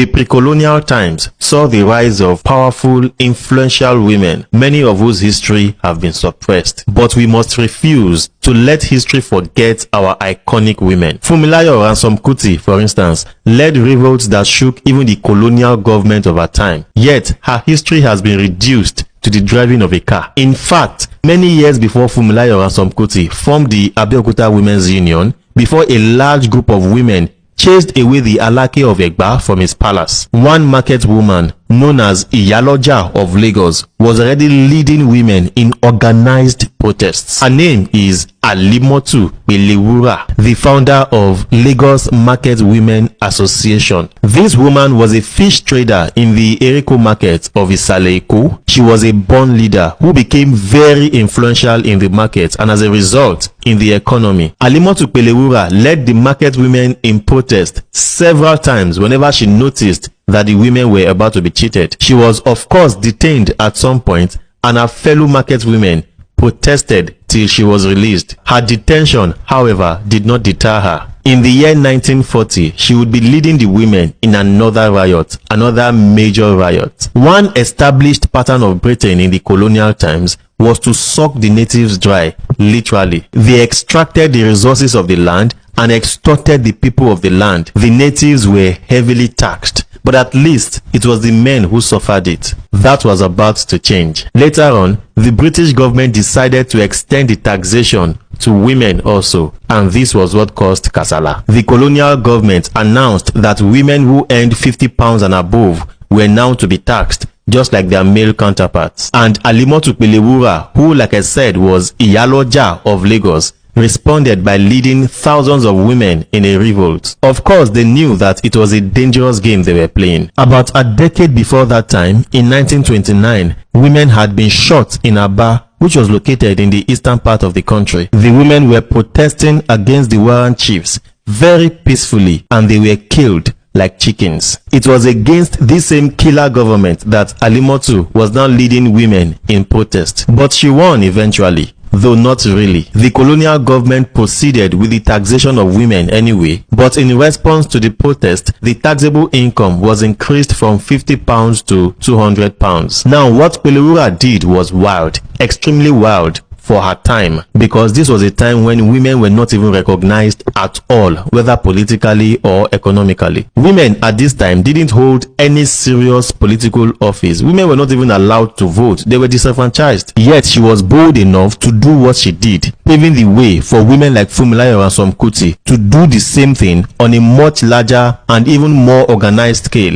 The pre-colonial times saw the rise of powerful, influential women, many of whose history have been suppressed. But we must refuse to let history forget our iconic women. Funmilayo Ransome Kuti, for instance, led revolts that shook even the colonial government of her time. Yet, her history has been reduced to the driving of a car. In fact, many years before Funmilayo Ransome Kuti formed the Abeokuta Women's Union, before a large group of women chased away the Alake of Egba from his palace, one market woman known as Iyaloja of Lagos was already leading women in organized protests. Her name is Alimotu Pelewura, the founder of Lagos Market Women Association. This woman was a fish trader in the Eriko market of Isale Eko. She was a born leader who became very influential in the market and as a result in the economy. Alimotu Pelewura led the market women in protest several times whenever she noticed that the women were about to be cheated. She was of course detained at some point, and her fellow market women protested till she was released. Her detention, however, did not deter her. In the year 1940, she would be leading the women in another riot, another major riot. One established pattern of Britain in the colonial times was to suck the natives dry, literally. They extracted the resources of the land and extorted the people of the land. The natives were heavily taxed, but at least it was the men who suffered it. That was about to change. Later on, the British government decided to extend the taxation to women also, and this was what caused Kasala. The colonial government announced that women who earned £50 and above were now to be taxed, just like their male counterparts. And Alimotu Pelewura, who, like I said, was Iyaloja of Lagos, responded by leading thousands of women in a revolt. Of course, they knew that it was a dangerous game they were playing. About a decade before that time, in 1929, women had been shot in Aba, which was located in the eastern part of the country. The women were protesting against the warrant chiefs very peacefully, and they were killed like chickens. It was against this same killer government that Alimotu was now leading women in protest. But she won eventually, though not really. The colonial government proceeded with the taxation of women anyway, but in response to the protest, the taxable income was increased from £50 to £200. Now, what Pelewura did was wild, extremely wild for her time, because this was a time when women were not even recognized at all, whether politically or economically. Women at this time didn't hold any serious political office. Women were not even allowed to vote. They were disenfranchised. Yet she was bold enough to do what she did, paving the way for women like Funmilayo Ransome Kuti to do the same thing on a much larger and even more organized scale.